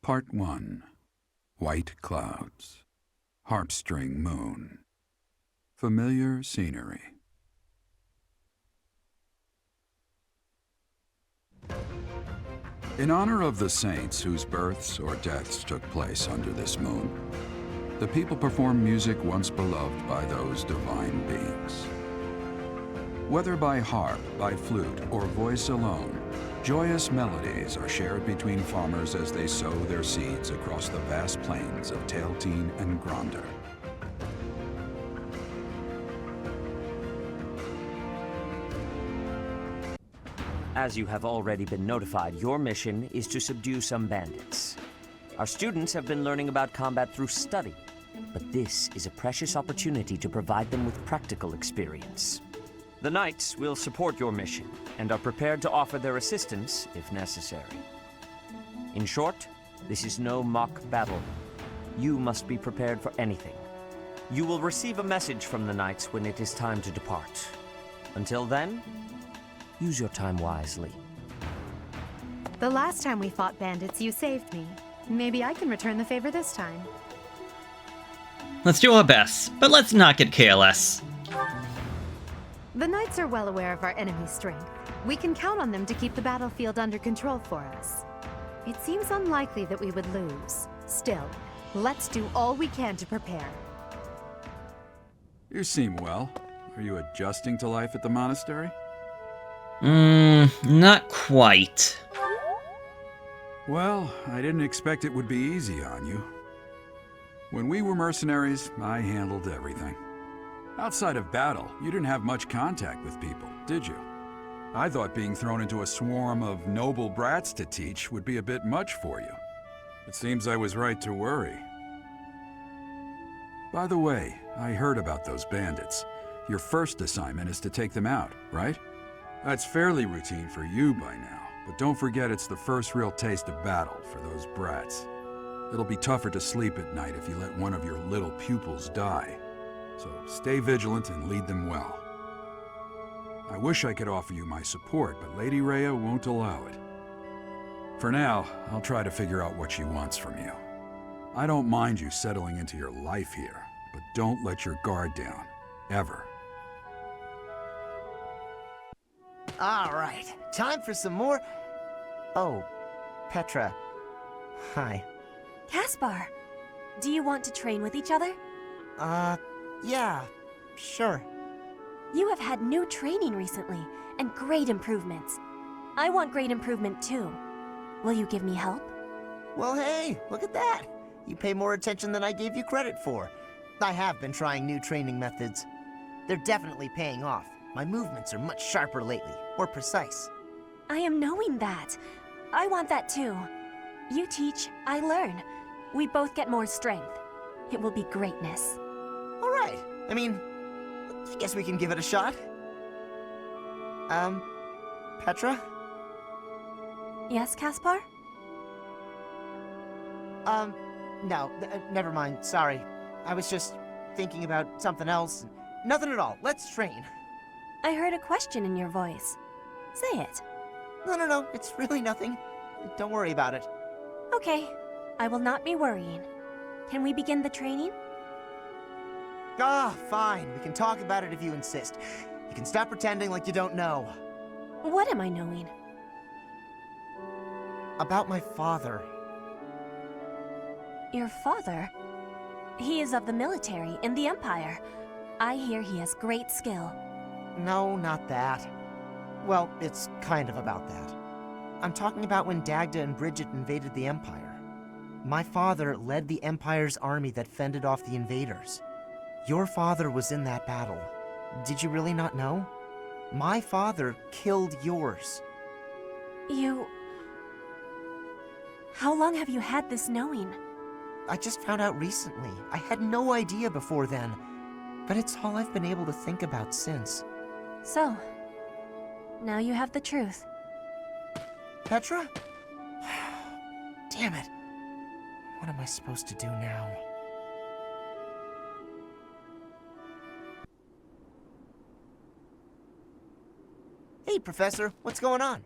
Part 1. White Clouds. Harpstring Moon. Familiar scenery. In honor of the saints whose births or deaths took place under this moon, the people perform music once beloved by those divine beings. Whether by harp, by flute, or voice alone, joyous melodies are shared between farmers as they sow their seeds across the vast plains of Tailteen and Gronder. As you have already been notified, your mission is to subdue some bandits. Our students have been learning about combat through study, but this is a precious opportunity to provide them with practical experience. The Knights will support your mission and are prepared to offer their assistance if necessary. In short, this is no mock battle. You must be prepared for anything. You will receive a message from the Knights when it is time to depart. Until then, use your time wisely. The last time we fought bandits, you saved me. Maybe I can return the favor this time. Let's do our best, but let's not get KLS. The Knights are well aware of our enemy's strength. We can count on them to keep the battlefield under control for us. It seems unlikely that we would lose. Still, let's do all we can to prepare. You seem well. Are you adjusting to life at the monastery? Not quite. Well, I didn't expect it would be easy on you. When we were mercenaries, I handled everything. Outside of battle, you didn't have much contact with people, did you? I thought being thrown into a swarm of noble brats to teach would be a bit much for you. It seems I was right to worry. By the way, I heard about those bandits. Your first assignment is to take them out, right? That's fairly routine for you by now, but don't forget it's the first real taste of battle for those brats. It'll be tougher to sleep at night if you let one of your little pupils die. So stay vigilant and lead them well. I wish I could offer you my support, but Lady Rhea won't allow it. For now, I'll try to figure out what she wants from you. I don't mind you settling into your life here, but don't let your guard down, ever. All right, time for some more... Oh, Petra. Hi. Caspar, do you want to train with each other? Yeah, sure. You have had new training recently, and great improvements. I want great improvement too. Will you give me help? Well, hey, look at that. You pay more attention than I gave you credit for. I have been trying new training methods. They're definitely paying off. My movements are much sharper lately, more precise. I am knowing that. I want that too. You teach, I learn. We both get more strength. It will be greatness. All right. I mean, I guess we can give it a shot. Petra? Yes, Caspar? No, never mind. Sorry. I was just thinking about something else. Nothing at all. Let's train. I heard a question in your voice. Say it. No. It's really nothing. Don't worry about it. Okay. I will not be worrying. Can we begin the training? Ah, fine. We can talk about it if you insist. You can stop pretending like you don't know. What am I knowing? About my father. Your father? He is of the military in the Empire. I hear he has great skill. No, not that. Well, it's kind of about that. I'm talking about when Dagda and Bridget invaded the Empire. My father led the Empire's army that fended off the invaders. Your father was in that battle. Did you really not know? My father killed yours. You... How long have you had this knowing? I just found out recently. I had no idea before then. But it's all I've been able to think about since. So, now you have the truth. Petra? Damn it. What am I supposed to do now? Hey, Professor. What's going on?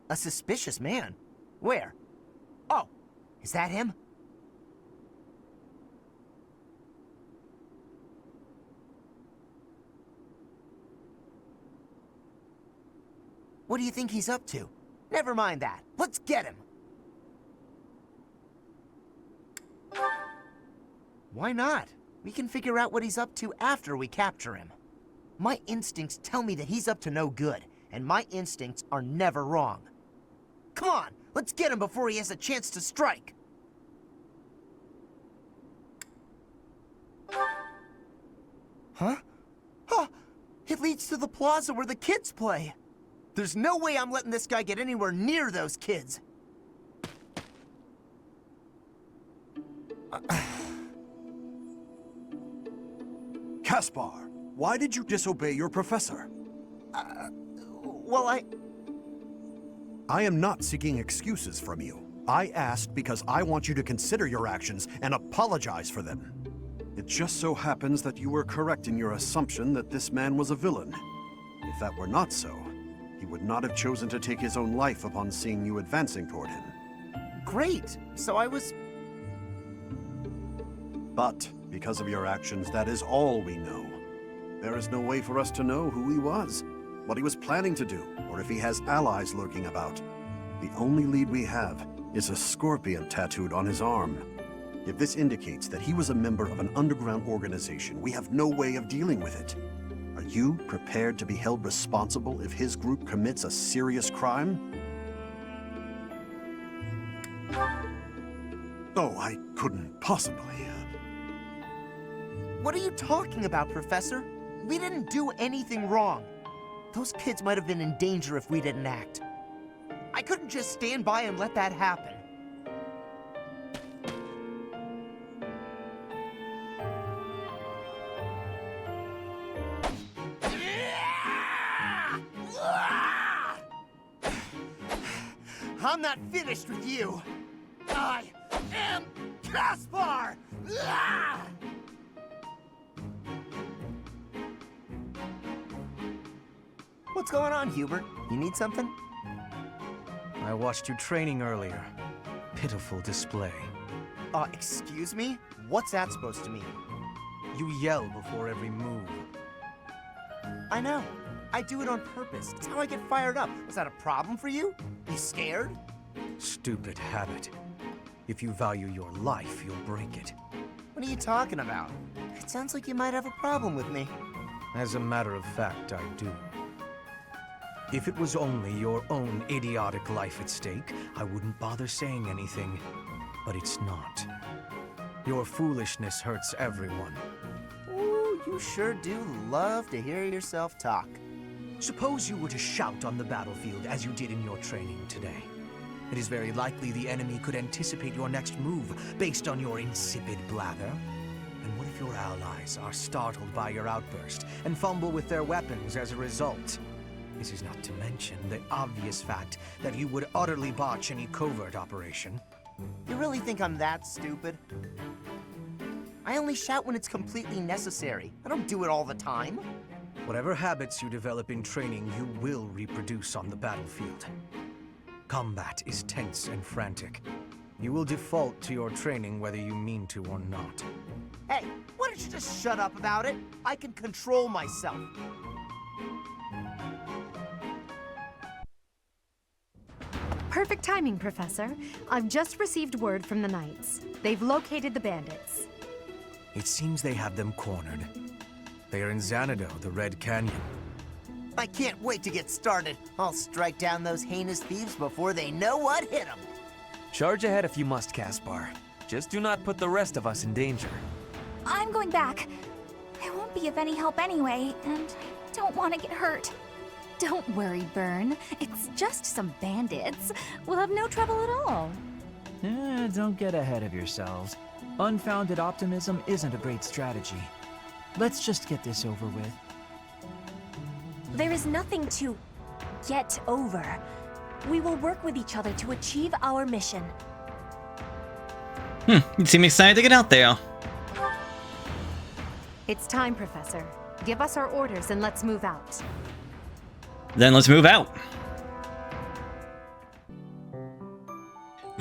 A suspicious man? Where? Oh, is that him? What do you think he's up to? Never mind that. Let's get him. Why not? We can figure out what he's up to after we capture him. My instincts tell me that he's up to no good, and my instincts are never wrong. Come on, let's get him before he has a chance to strike. Huh? Huh! It leads to the plaza where the kids play. There's no way I'm letting this guy get anywhere near those kids. Caspar, why did you disobey your professor? Well, I am not seeking excuses from you. I asked because I want you to consider your actions and apologize for them. It just so happens that you were correct in your assumption that this man was a villain. If that were not so, he would not have chosen to take his own life upon seeing you advancing toward him. Great. So I was... But, because of your actions, that is all we know. There is no way for us to know who he was, what he was planning to do, or if he has allies lurking about. The only lead we have is a scorpion tattooed on his arm. If this indicates that he was a member of an underground organization, we have no way of dealing with it. Are you prepared to be held responsible if his group commits a serious crime? Oh, I couldn't possibly. What are you talking about, Professor? We didn't do anything wrong. Those kids might have been in danger if we didn't act. I couldn't just stand by and let that happen. I'm not finished with you. I am Caspar! What's going on, Hubert? You need something? I watched you training earlier. Pitiful display. Excuse me? What's that supposed to mean? You yell before every move. I know. I do it on purpose. It's how I get fired up. Is that a problem for you? You scared? Stupid habit. If you value your life, you'll break it. What are you talking about? It sounds like you might have a problem with me. As a matter of fact, I do. If it was only your own idiotic life at stake, I wouldn't bother saying anything. But it's not. Your foolishness hurts everyone. Ooh, you sure do love to hear yourself talk. Suppose you were to shout on the battlefield as you did in your training today. It is very likely the enemy could anticipate your next move based on your insipid blather. And what if your allies are startled by your outburst and fumble with their weapons as a result? This is not to mention the obvious fact that you would utterly botch any covert operation. You really think I'm that stupid? I only shout when it's completely necessary. I don't do it all the time. Whatever habits you develop in training, you will reproduce on the battlefield. Combat is tense and frantic. You will default to your training whether you mean to or not. Hey, why don't you just shut up about it? I can control myself. Perfect timing, Professor. I've just received word from the Knights. They've located the bandits. It seems they have them cornered. They are in Xanadu, the Red Canyon. I can't wait to get started. I'll strike down those heinous thieves before they know what hit them. Charge ahead if you must, Caspar. Just do not put the rest of us in danger. I'm going back. I won't be of any help anyway, and I don't want to get hurt. Don't worry, Byrne. It's just some bandits. We'll have no trouble at all. Don't get ahead of yourselves. Unfounded optimism isn't a great strategy. Let's just get this over with. There is nothing to get over. We will work with each other to achieve our mission. You seem excited to get out there. It's time, Professor. Give us our orders and let's move out. Then let's move out.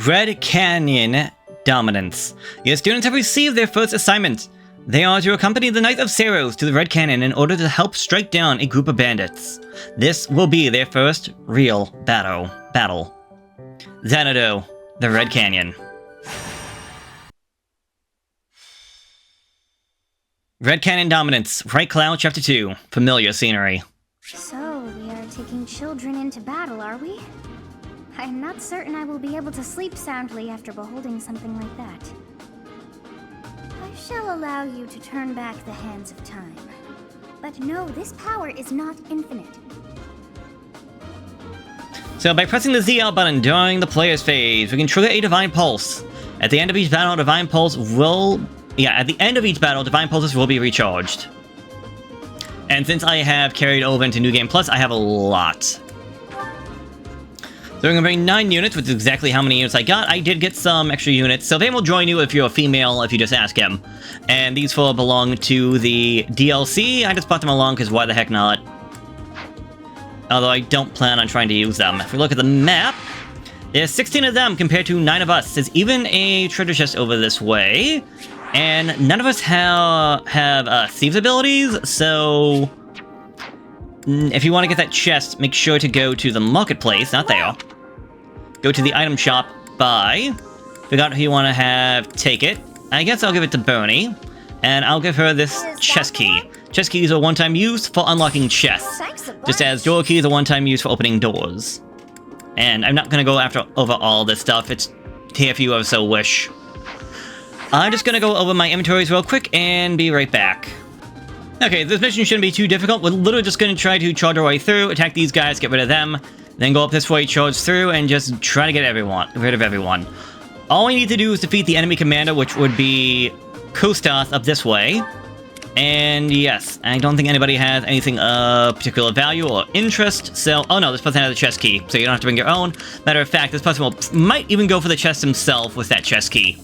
Red Canyon Dominance. Your students have received their first assignment. They are to accompany the Knights of Ceros to the Red Canyon in order to help strike down a group of bandits. This will be their first real battle. Xanadu, the Red Canyon. Red Canyon Dominance, Right Cloud, Chapter 2. Familiar scenery. So, we are taking children into battle, are we? I'm not certain I will be able to sleep soundly after beholding something like that. I shall allow you to turn back the hands of time. But no, this power is not infinite. So by pressing the ZL button during the player's phase, we can trigger a Divine Pulse. At the end of each battle, Divine Pulse will... at the end of each battle, Divine Pulses will be recharged. And since I have carried over into New Game Plus, I have a lot. So we're going to bring 9 units, which is exactly how many units I got. I did get some extra units. Sylvain will join you if you're a female, if you just ask him. And these 4 belong to the DLC. I just brought them along because why the heck not? Although I don't plan on trying to use them. If we look at the map, there's 16 of them compared to 9 of us. There's even a treasure chest over this way. And none of us have thieves abilities, so... if you want to get that chest, make sure to go to the marketplace, not there. Go to the item shop, buy. Figure out who you want to have take it. I guess I'll give it to Bernie. And I'll give her this chest key. Chest keys are one-time use for unlocking chests. Just as door keys are one-time use for opening doors. And I'm not going to go over all this stuff. It's here if you ever so wish. I'm just going to go over my inventories real quick and be right back. Okay, this mission shouldn't be too difficult. We're literally just going to try to charge our way through, attack these guys, get rid of them, then go up this way, charge through, and just try to get rid of everyone. All we need to do is defeat the enemy commander, which would be Kustas up this way. And yes, I don't think anybody has anything of particular value or interest, so... oh no, this person has a chest key, so you don't have to bring your own. Matter of fact, this person might even go for the chest himself with that chest key.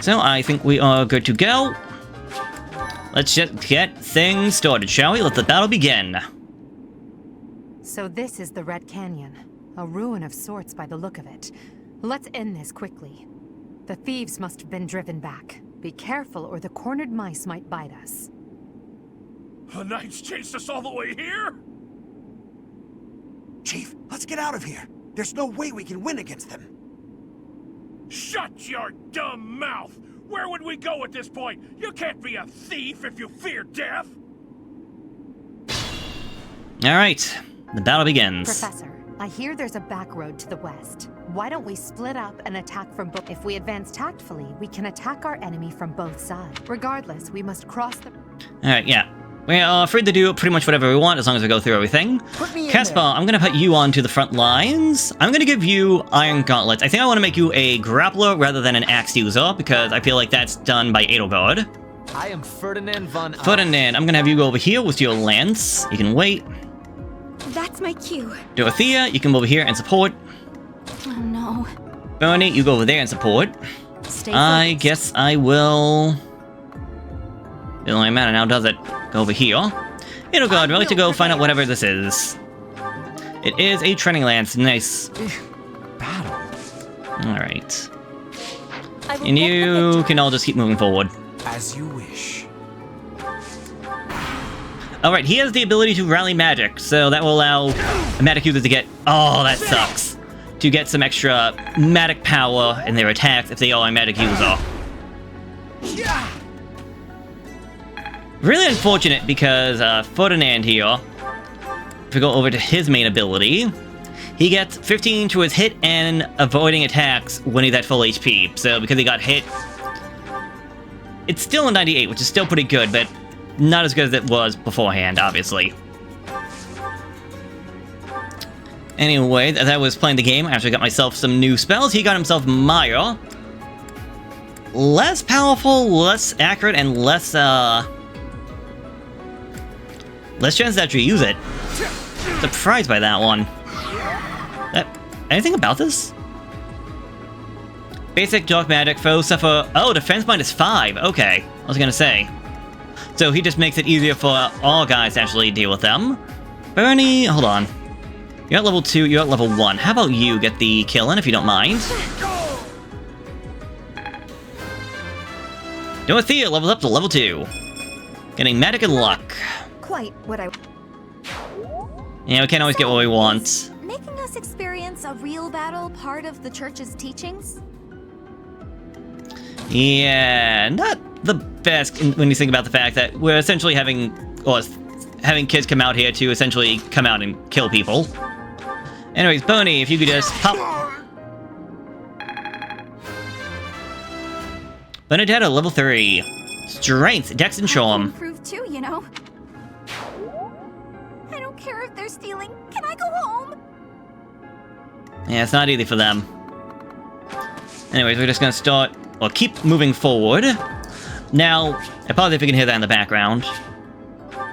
So I think we are good to go. Let's just get things started, shall we? Let the battle begin. So this is the Red Canyon. A ruin of sorts by the look of it. Let's end this quickly. The thieves must have been driven back. Be careful or the cornered mice might bite us. The Knights chased us all the way here? Chief, let's get out of here. There's no way we can win against them. Shut your dumb mouth! Where would we go at this point? You can't be a thief if you fear death! Alright, the battle begins. Professor, I hear there's a back road to the west. Why don't we split up and attack from both? If we advance tactfully, we can attack our enemy from both sides. Regardless, we must cross the... Alright, yeah. We are free to do pretty much whatever we want as long as we go through everything. Caspar, I'm going to put you onto the front lines. I'm going to give you Iron Gauntlets. I think I want to make you a grappler rather than an axe user because I feel like that's done by Edelgard. I am Ferdinand von... Ferdinand, I'm going to have you go over here with your lance. You can wait. That's my cue. Dorothea, you come over here and support. Oh no. Bernie, you go over there and support. I guess I will... It doesn't really matter now, does it? Go over here. Edelgard, we'd like to go find out whatever this is. It is a training lance. Nice. Battle. Alright. And you can all just keep moving forward. As you wish. Alright, he has the ability to rally magic, so that will allow a magic user to get... oh, that sucks. To get some extra magic power in their attacks if they are a magic user. Really unfortunate because Ferdinand here, if we go over to his main ability, he gets 15 to his hit and avoiding attacks when he's at full HP. So because he got hit, it's still a 98, which is still pretty good, but not as good as it was beforehand, obviously. Anyway, as I was playing the game, I actually got myself some new spells. He got himself Maya. Less powerful, less accurate, and less chance to actually use it. Surprised by that one. Anything about this? Basic dark magic, foes suffer... oh, defense -5. Okay, I was gonna say. So he just makes it easier for all guys to actually deal with them. Bernie, hold on. You're at level 2, you're at level 1. How about you get the kill in, if you don't mind? Dorothea levels up to level 2. Getting magic and luck. Quite what I... Yeah, we can't always get what we want. Is making us experience a real battle part of the church's teachings? Yeah, not the best when you think about the fact that we're essentially having kids come out here to essentially come out and kill people. Anyways, Boney, if you could just pop... Benedetta, level 3. Strength, Dex, and Charm. Improved too, you know. I don't care if they're stealing. Can I go home? Yeah, it's not easy for them. Anyways, we're just gonna start... Well, keep moving forward. Now, I apologize if you can hear that in the background.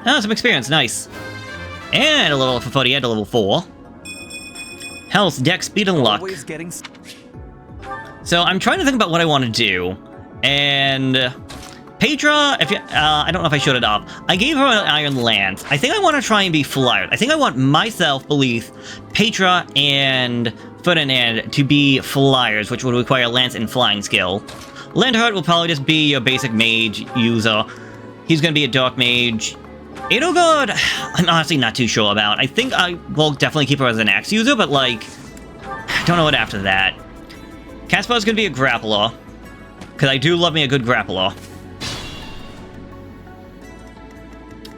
Oh, some experience, nice. And a level for 40 to level 4. Health, Dex, Speed, and Luck. So I'm trying to think about what I want to do. And Petra, if you, I don't know if I showed it off. I gave her an Iron Lance. I think I want to try and be flyered. I think I want myself, Byleth, Petra, and Ferdinand to be flyers, which would require Lance and Flying skill. Landhart will probably just be your basic mage user. He's going to be a Dark Mage. Edelgard, I'm honestly not too sure about. I think I will definitely keep her as an axe user, but like, I don't know what after that. Caspar's going to be a grappler, because I do love me a good grappler.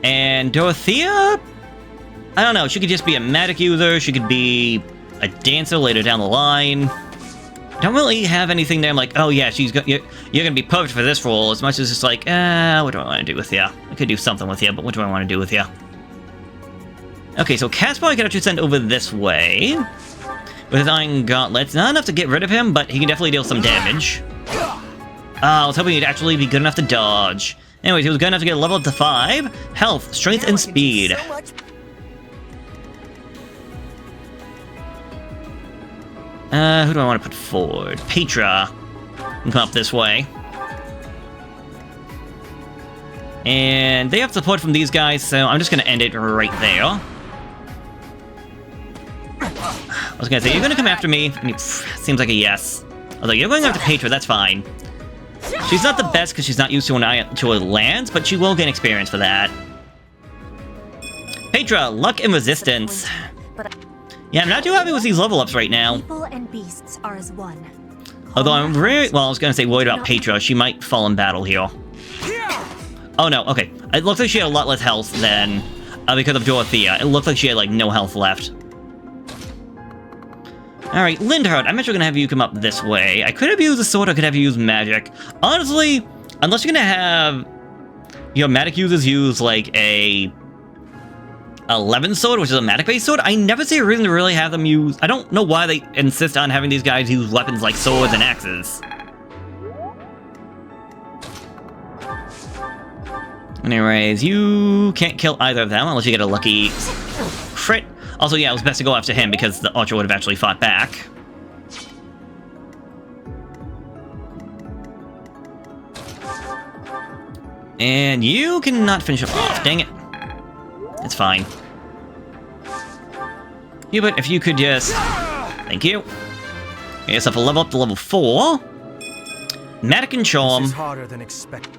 And Dorothea, I don't know, she could just be a magic user, she could be a dancer later down the line. Don't really have anything there I'm like, oh yeah, you're gonna be perfect for this role, as much as it's like, what do I want to do with you? I could do something with you, but what do I want to do with you? Okay, so Caspar I could actually send over this way. With his Iron Gauntlets. Not enough to get rid of him, but he can definitely deal some damage. I was hoping he'd actually be good enough to dodge. Anyways, he was good enough to get a level up to 5. Health, Strength, and Speed. Who do I want to put forward? Petra. Come up this way. And they have support from these guys, so I'm just going to end it right there. I was going to say, you're going to come after me? And seems like a yes. I was like, you're going after Petra, that's fine. She's not the best because she's not used to a lance, but she will gain experience for that. Petra, Luck and Resistance. Yeah, I'm not too happy with these level ups right now. People and beasts are as one. Although I'm very, well, I was gonna say worried about Petra. She might fall in battle here. Oh no, okay. It looks like she had a lot less health than because of Dorothea. It looked like she had like no health left. Alright, Lindhard, I'm actually gonna have you come up this way. I could have used a sword, I could have you use magic. Honestly, unless you're gonna have your magic users use like a 11 sword, which is a magic-based sword, I never see a reason to really have them use... I don't know why they insist on having these guys use weapons like swords and axes. Anyways, you can't kill either of them unless you get a lucky crit. Also, yeah, it was best to go after him because the archer would have actually fought back. And you cannot finish him off, dang it. It's fine. Hubert, if you could just... Thank you. Get yourself a level up to level 4. Magic and Charm. This is harder than expected.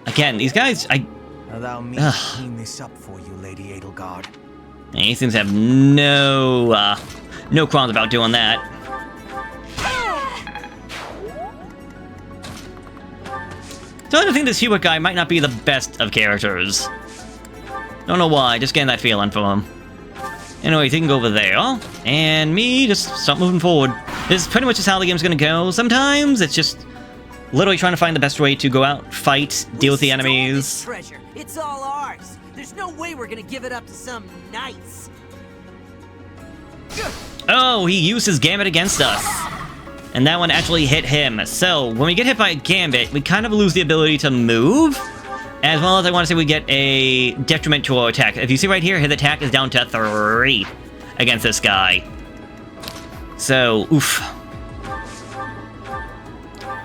Again, these guys, Allow me to clean this up for you, Lady Edelgard. He seems to have no qualms about doing that. So I think this Hubert guy might not be the best of characters. Don't know why, just getting that feeling from him. Anyways, he can go over there. And me, just start moving forward. This is pretty much just how the game's gonna go. Sometimes it's just literally trying to find the best way to go out, fight, deal with the enemies. Treasure. It's all ours. There's no way we're gonna give it up to some knights. Oh, he used his gambit against us. And that one actually hit him. So, when we get hit by a gambit, we kind of lose the ability to move. As well as I want to say we get a detriment to our attack. If you see right here, his attack is down to 3 against this guy. So, oof.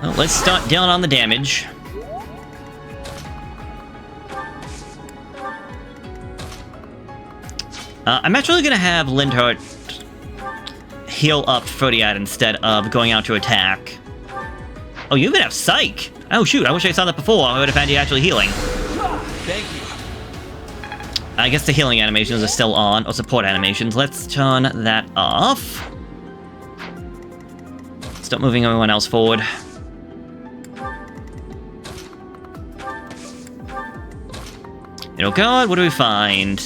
Well, let's start dealing on the damage. I'm actually gonna have Lindhart heal up Frodiad instead of going out to attack. Oh, you even have Psych! Oh shoot, I wish I saw that before. I would have had you actually healing. Thank you. I guess the healing animations are still on, or support animations. Let's turn that off. Stop moving everyone else forward. Oh god, what do we find?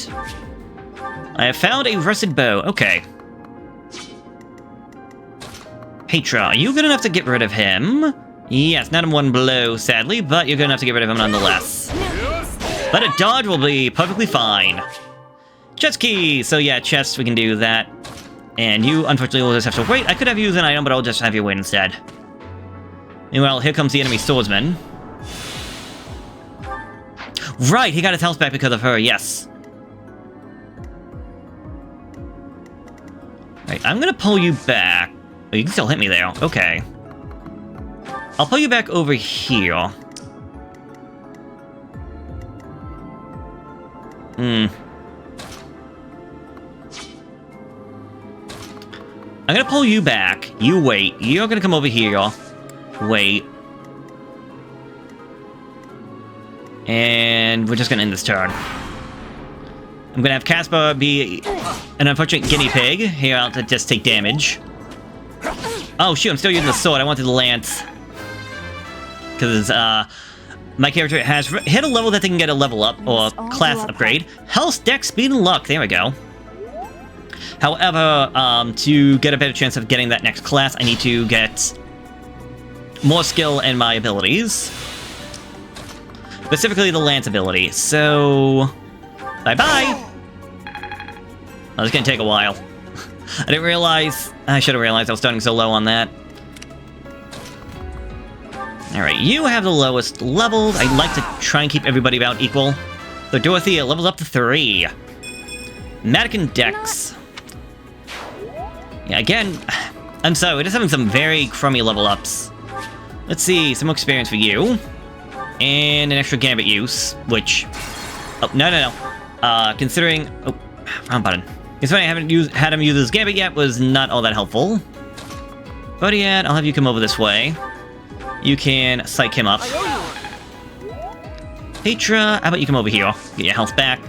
I have found a rusted bow. Okay. Petra, are you good enough to get rid of him? Yes, not in one blow, sadly, but you're good enough to get rid of him nonetheless. But a dodge will be perfectly fine. Chest key! So yeah, chest, we can do that. And you, unfortunately, will just have to wait. I could have you use an item, but I'll just have you wait instead. Meanwhile, here comes the enemy swordsman. Right, he got his health back because of her, yes. Right, I'm gonna pull you back. Oh, you can still hit me there. Okay. I'll pull you back over here. I'm gonna pull you back. You wait. You're gonna come over here. Wait. And we're just gonna end this turn. I'm gonna have Caspar be an unfortunate guinea pig. Here, I'll just take damage. Oh shoot, I'm still using the sword. I wanted the lance. Because, my character has hit a level that they can get a level up, or class upgrade. Health, Dex, Speed, and Luck. There we go. However, to get a better chance of getting that next class, I need to get more skill in my abilities. Specifically the lance ability. So, bye-bye! Oh, it's gonna take a while. I didn't realize... I should have realized I was starting so low on that. Alright, you have the lowest levels. I'd like to try and keep everybody about equal. So Dorothea levels up to 3. Matic and Dex. Yeah, again, I'm sorry, we're just having some very crummy level ups. Let's see, some more experience for you. And an extra gambit use, which... Oh, no. Considering... Oh, wrong button. Considering I haven't had him use his gambit yet was not all that helpful. But yeah, I'll have you come over this way. You can psych him up. Petra, how about you come over here? Get your health back.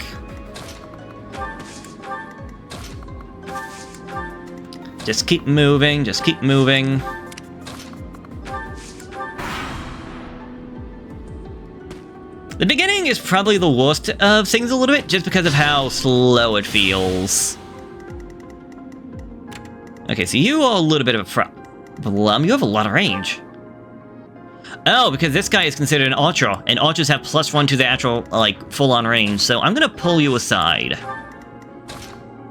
Just keep moving, just keep moving. The beginning is probably the worst of things a little bit, just because of how slow it feels. Okay, so you are a little bit of a problem. You have a lot of range. Oh, because this guy is considered an archer, and archers have +1 to the actual, like, full-on range, so I'm gonna pull you aside.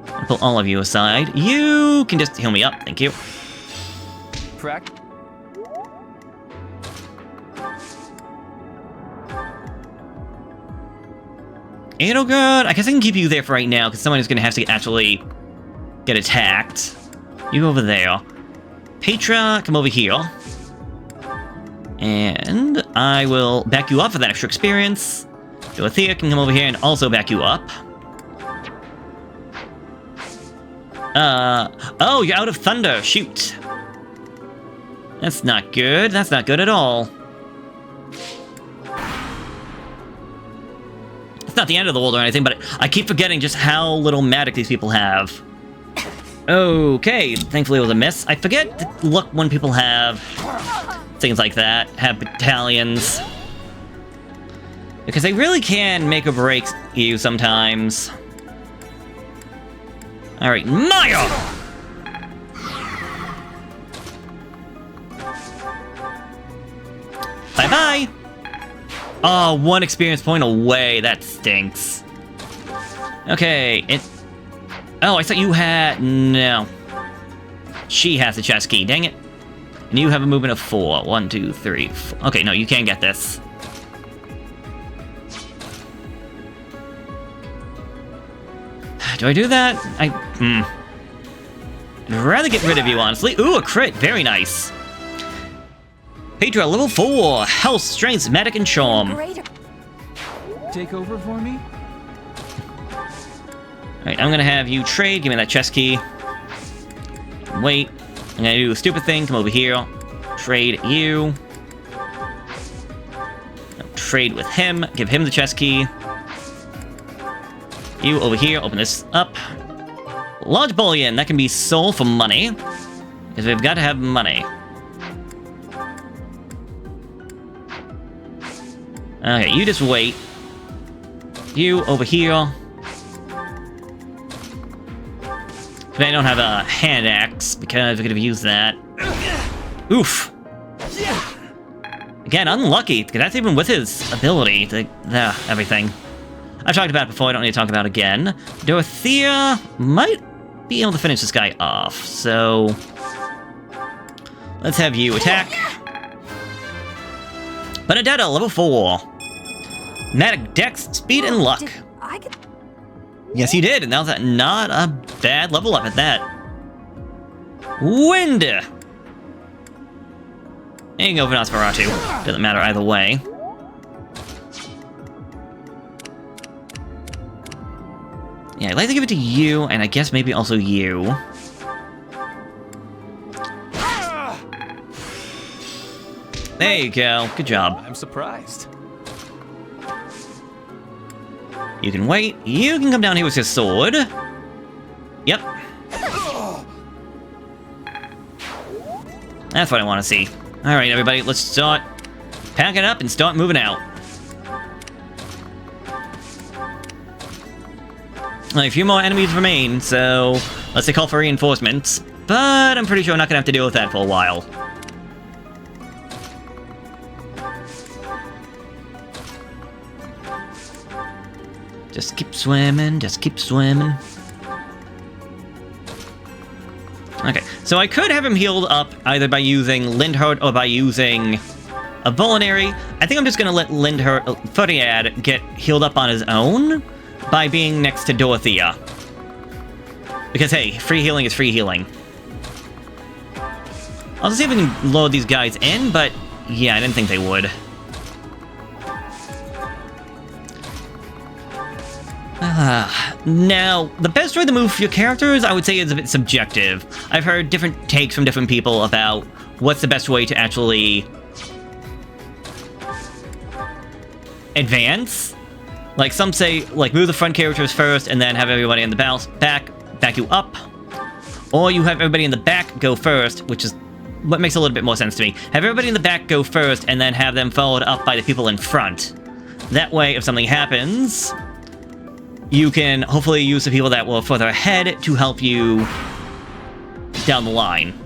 I'll pull all of you aside. You can just heal me up, thank you. Correct. Edelgard, I guess I can keep you there for right now, because someone is gonna have to actually get attacked. You over there. Petra, come over here. And I will back you up for that extra experience. Dorothea can come over here and also back you up. Oh, you're out of thunder. Shoot. That's not good. That's not good at all. It's not the end of the world or anything, but I keep forgetting just how little magic these people have. Okay, thankfully it was a miss. I forget to look when people have things like that, have battalions. Because they really can make or break you sometimes. Alright, Maya! Bye-bye! Oh, 1 experience point away. That stinks. Okay, Oh, I thought you had... No. She has the chest key, dang it. And you have a movement of 4. 1, 2, 3, 4. Okay, no, you can't get this. Do I do that? I'd rather get rid of you, honestly. Ooh, a crit. Very nice. Petra, level 4. Health, Strength, Medic, and Charm. Take over for me? Alright, I'm gonna have you trade. Give me that chest key. Wait. I'm gonna do a stupid thing. Come over here. Trade you. Trade with him. Give him the chest key. You over here. Open this up. Large bullion. That can be sold for money. Because we've got to have money. Okay, you just wait. You over here. But I don't have a hand axe because we could have used that. Oof. Again, unlucky, because that's even with his ability to everything. I've talked about it before, I don't need to talk about it again. Dorothea might be able to finish this guy off, so let's have you attack. Benedetta, level 4. Magic Dex, Speed, and Luck. Yes, you did, and that was not a bad level up at that. Wind! There you go, Nosferatu. Doesn't matter either way. Yeah, I'd like to give it to you, and I guess maybe also you. There you go. Good job. I'm surprised. You can wait. You can come down here with your sword. Yep. That's what I want to see. Alright, everybody, let's start packing up and start moving out. Only a few more enemies remain, so let's say call for reinforcements. But I'm pretty sure I'm not going to have to deal with that for a while. Just keep swimming, just keep swimming. Okay, so I could have him healed up either by using Lindhurt or by using a Vulnerary. I think I'm just gonna let Furiad get healed up on his own by being next to Dorothea. Because hey, free healing is free healing. I'll see if we can load these guys in, but yeah, I didn't think they would. Now, the best way to move your characters, I would say, is a bit subjective. I've heard different takes from different people about what's the best way to actually advance. Like, some say, like, move the front characters first and then have everybody in the back you up. Or you have everybody in the back go first, which is what makes a little bit more sense to me. Have everybody in the back go first and then have them followed up by the people in front. That way, if something happens, you can hopefully use the people that were further ahead to help you down the line.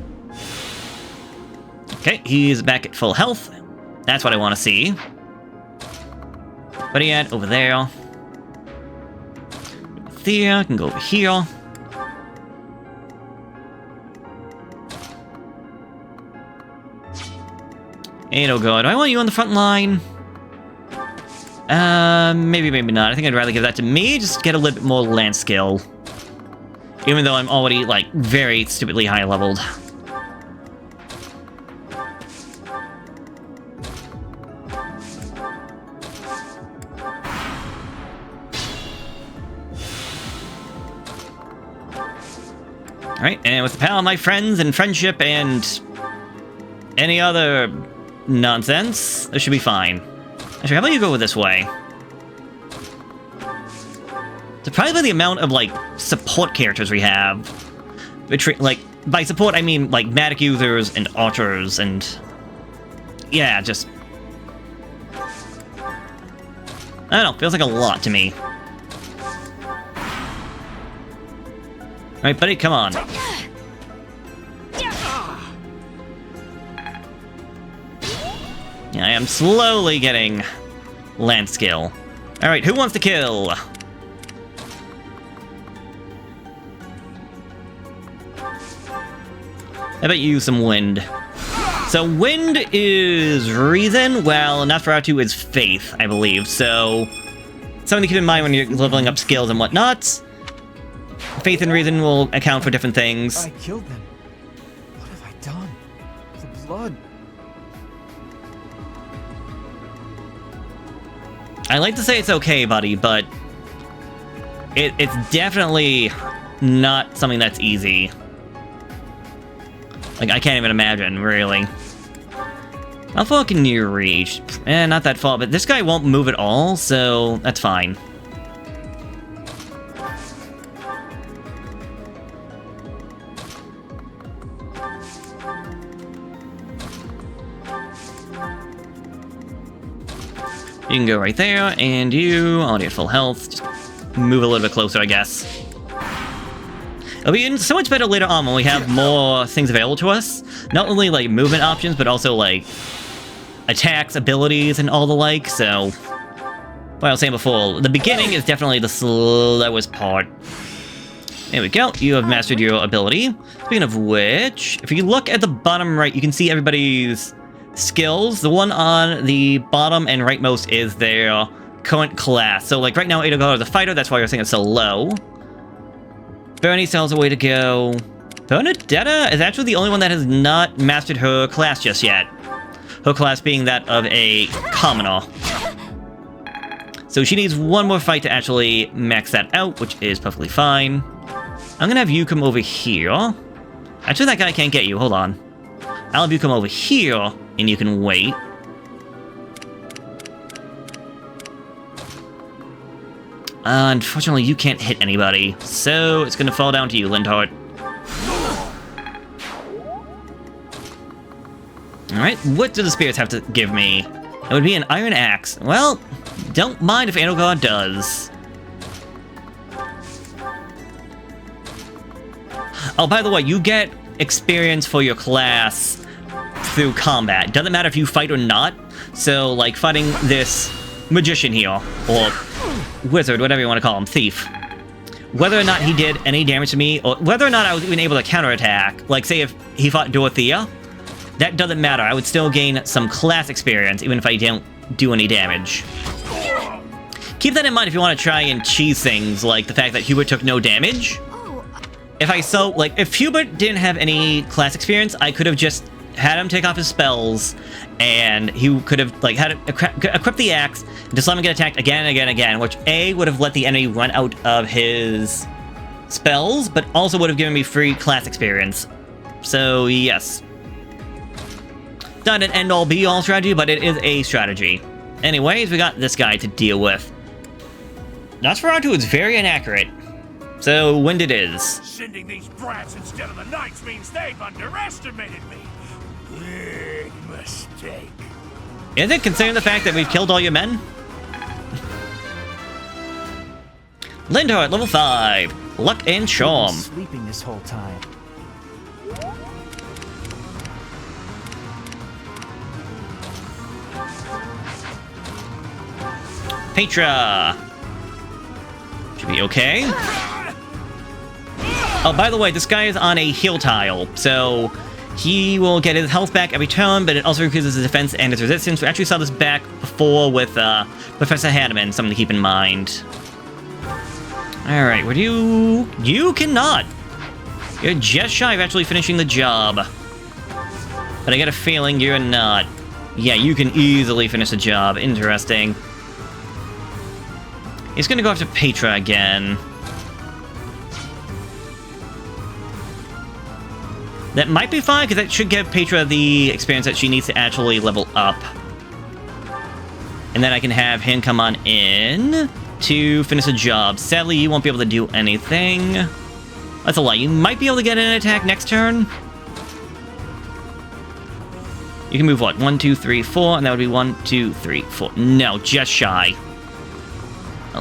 Okay, he's back at full health. That's what I want to see. What are you at? Over there. Thea can go over here. Hey, oh god, do I want you on the front line? Maybe, maybe not. I think I'd rather give that to me, just to get a little bit more lance skill. Even though I'm already, like, very stupidly high-leveled. Alright, and with the power of my friends and friendship and any other nonsense, this should be fine. Actually, how about you go this way? Surprised by the amount of, like, support characters we have. Like, by support, I mean, like, magic users and archers and... yeah, just... I don't know, feels like a lot to me. Alright, buddy, come on. Yeah, I am slowly getting lance skill. Alright, who wants to kill? How about you use some wind? So wind is reason, while Nosferatu is faith, I believe. So something to keep in mind when you're leveling up skills and whatnot. Faith and reason will account for different things. I killed them. What have I done? The blood. I like to say it's okay, buddy, but it's definitely not something that's easy. Like, I can't even imagine, really. How far can you reach? Not that far, but this guy won't move at all, so that's fine. You can go right there, and you already at full health. Just move a little bit closer, I guess. It'll be so much better later on when we have more things available to us. Not only, like, movement options, but also, like, attacks, abilities, and all the like, so... What I was saying before, the beginning is definitely the slowest part. There we go, you have mastered your ability. Speaking of which, if you look at the bottom right, you can see everybody's skills. The one on the bottom and rightmost is their current class. So, like, right now, Edogar is a fighter, that's why you're saying it's so low. Bernie still has a way to go. Bernadetta is actually the only one that has not mastered her class just yet. Her class being that of a commoner. So she needs one more fight to actually max that out, which is perfectly fine. I'm gonna have you come over here. Actually, that guy can't get you. Hold on. I'll have you come over here, and you can wait. Unfortunately, you can't hit anybody, so it's gonna fall down to you, Lindhart. Alright, what do the spirits have to give me? It would be an iron axe. Well, don't mind if Edogar does. Oh, by the way, you get experience for your class through combat. Doesn't matter if you fight or not. So, like, fighting this magician here, or wizard, whatever you want to call him, thief. Whether or not he did any damage to me, or whether or not I was even able to counterattack, like, say if he fought Dorothea, that doesn't matter. I would still gain some class experience, even if I don't do any damage. Keep that in mind if you want to try and cheese things, like the fact that Hubert took no damage. If Hubert didn't have any class experience, I could have just had him take off his spells, and he could have, like, had equip the axe, and just let him get attacked again and again and again, which A, would have let the enemy run out of his spells, but also would have given me free class experience. So, yes. Not an end-all be-all strategy, but it is a strategy. Anyways, we got this guy to deal with. Nosferatu is very inaccurate. So, wind it is. Sending these brats instead of the knights means they've underestimated me. Big mistake. Is it, considering the fact that we've killed all your men? Lindhart, level 5. Luck and Charm. Sleeping this whole time. Petra. Should be okay. Oh, by the way, this guy is on a heal tile, so he will get his health back every turn, but it also increases his defense and his resistance. We actually saw this back before with Professor Hanneman, something to keep in mind. Alright, you cannot. You're just shy of actually finishing the job. But I get a feeling you're not. Yeah, you can easily finish the job. Interesting. He's gonna go after Petra again. That might be fine, because that should give Petra the experience that she needs to actually level up. And then I can have him come on in to finish the job. Sadly, you won't be able to do anything. That's a lie. You might be able to get an attack next turn. You can move, what, 1, 2, 3, 4, and that would be 1, 2, 3, 4. No, just shy.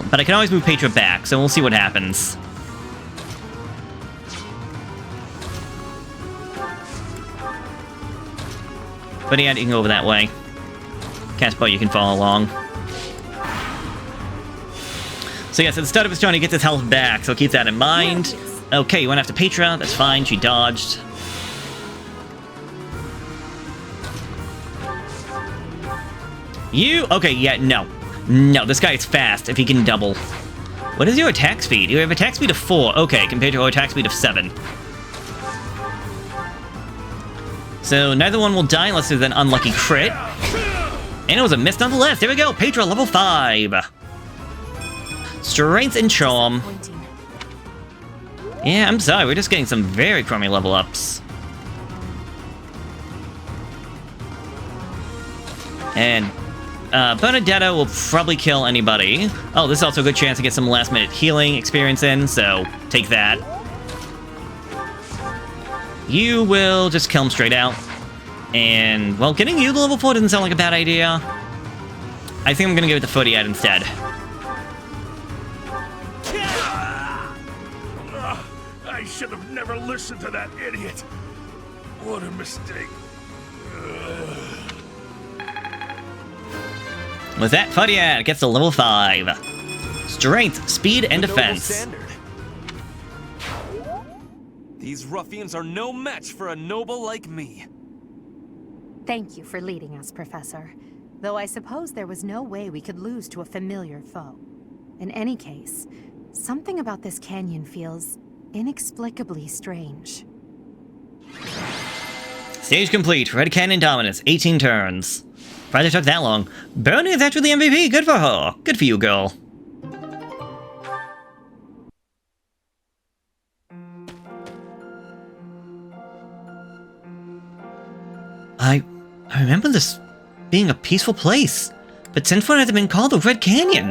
But I can always move Petra back, so we'll see what happens. But yeah, you can go over that way. Caspar, you can follow along. So yes, at the start of his turn, he gets his health back, so keep that in mind. Okay, you went after Petra, that's fine, she dodged. Okay, yeah, no. No, this guy is fast, if he can double. What is your attack speed? You have attack speed of 4. Okay, compared to our attack speed of 7. So neither one will die unless there's an unlucky crit. And it was a miss nonetheless. There we go, Petra, level 5. Strength and charm. Yeah, I'm sorry, we're just getting some very crummy level ups. And Benedetta will probably kill anybody. Oh, this is also a good chance to get some last minute healing experience in, so take that. You will just kill him straight out. And, well, getting you to level 4 doesn't sound like a bad idea. I think I'm gonna go with the footy ad instead. I should have never listened to that idiot. What a mistake. With that, footy ad gets to level 5. Strength, speed, and defense. These ruffians are no match for a noble like me. Thank you for leading us, Professor. Though I suppose there was no way we could lose to a familiar foe. In any case, something about this canyon feels inexplicably strange. Stage complete. Red Canyon dominance. 18 turns. Surprised it took that long. Bernie is actually the MVP. Good for her. Good for you, girl. I remember this being a peaceful place, but since when has it been called the Red Canyon?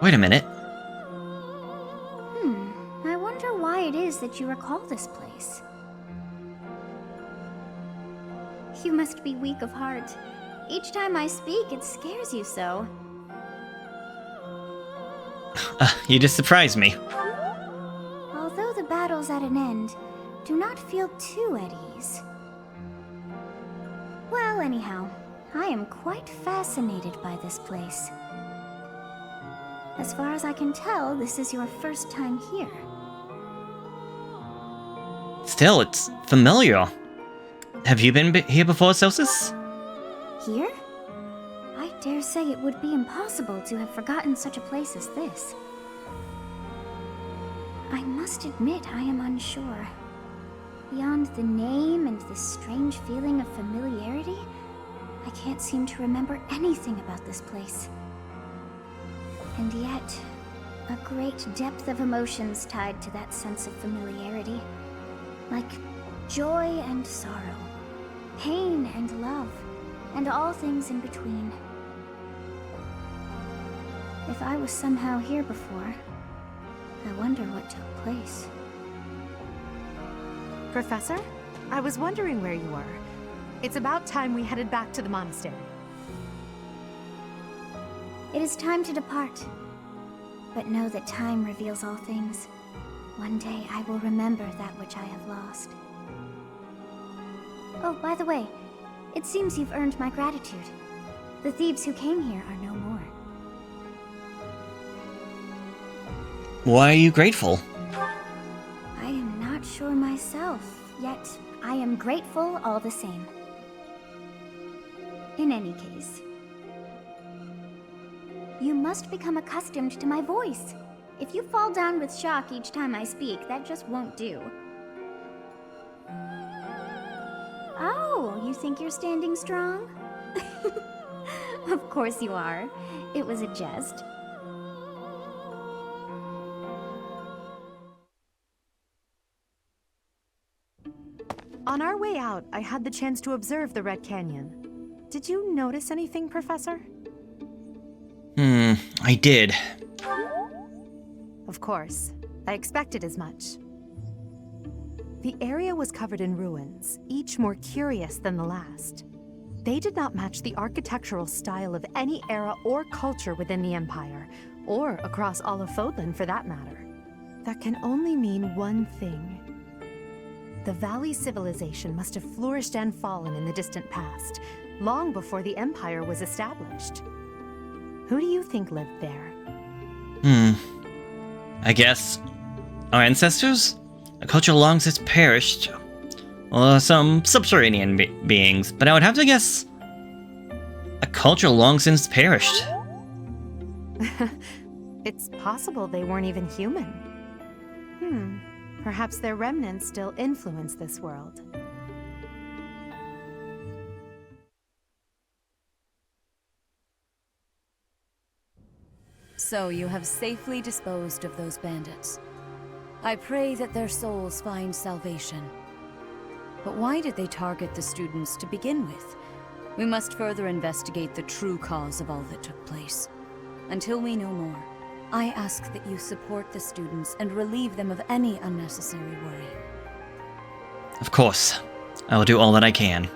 Wait a minute. I wonder why it is that you recall this place. You must be weak of heart. Each time I speak, it scares you so. You just surprised me. Although the battle's at an end, do not feel too at ease. Well, anyhow, I am quite fascinated by this place. As far as I can tell, this is your first time here. Still, it's familiar. Have you been here before, Celsus? Here? I dare say it would be impossible to have forgotten such a place as this. I must admit I am unsure. Beyond the name and this strange feeling of familiarity, I can't seem to remember anything about this place. And yet, a great depth of emotions tied to that sense of familiarity. Like joy and sorrow, pain and love, and all things in between. If I was somehow here before, I wonder what took place. Professor, I was wondering where you were. It's about time we headed back to the monastery. It is time to depart. But know that time reveals all things. One day I will remember that which I have lost. Oh, by the way, it seems you've earned my gratitude. The thieves who came here are no more. Why are you grateful? I am not sure myself, yet I am grateful all the same. In any case, you must become accustomed to my voice. If you fall down with shock each time I speak, that just won't do. Oh, you think you're standing strong? Of course you are. It was a jest. On our way out, I had the chance to observe the Red Canyon. Did you notice anything, Professor? I did. Of course. I expected as much. The area was covered in ruins, each more curious than the last. They did not match the architectural style of any era or culture within the Empire, or across all of Fodlan for that matter. That can only mean one thing. The Valley civilization must have flourished and fallen in the distant past, long before the Empire was established. Who do you think lived there? I guess our ancestors? A culture long since perished. Or some subterranean beings, but I would have to guess a culture long since perished. It's possible they weren't even human. Perhaps their remnants still influence this world. So you have safely disposed of those bandits. I pray that their souls find salvation. But why did they target the students to begin with? We must further investigate the true cause of all that took place. Until we know more, I ask that you support the students and relieve them of any unnecessary worry. Of course. I will do all that I can.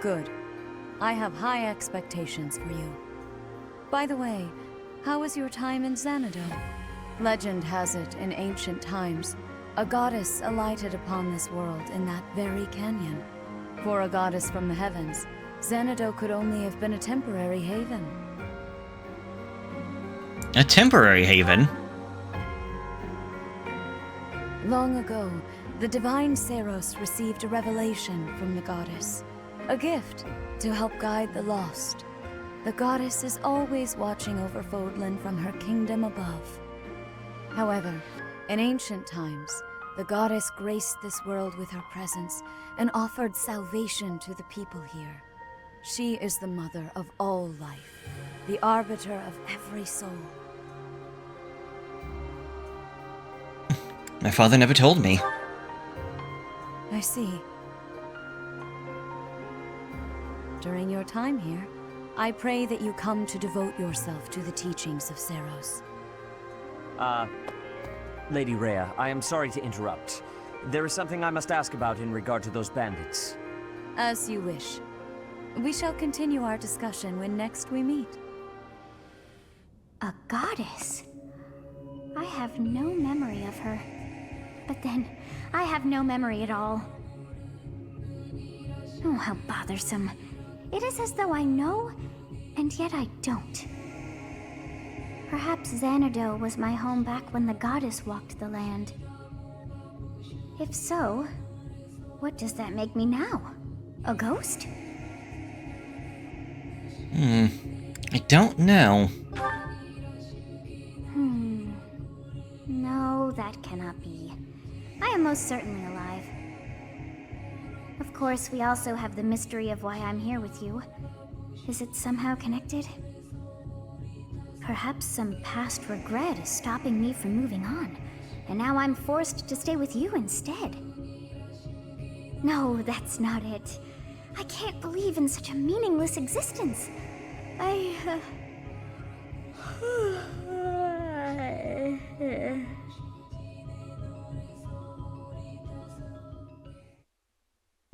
Good. I have high expectations for you. By the way, how was your time in Xanadu? Legend has it, in ancient times, a goddess alighted upon this world in that very canyon. For a goddess from the heavens, Xanadu could only have been a temporary haven. A temporary haven? Long ago, the divine Seros received a revelation from the goddess. A gift to help guide the lost. The goddess is always watching over Fodlan from her kingdom above. However, in ancient times, the goddess graced this world with her presence and offered salvation to the people here. She is the mother of all life, the arbiter of every soul. My father never told me. I see. During your time here, I pray that you come to devote yourself to the teachings of Seros. Lady Rhea, I am sorry to interrupt. There is something I must ask about in regard to those bandits. As you wish. We shall continue our discussion when next we meet. A goddess? I have no memory of her. But then, I have no memory at all. Oh, how bothersome. It is as though I know, and yet I don't. Perhaps Xanadu was my home back when the goddess walked the land. If so, what does that make me now? A ghost? I don't know. No, that cannot be. I am most certainly alive. Of course, we also have the mystery of why I'm here with you. Is it somehow connected? Perhaps some past regret is stopping me from moving on, and now I'm forced to stay with you instead. No, that's not it. I can't believe in such a meaningless existence. I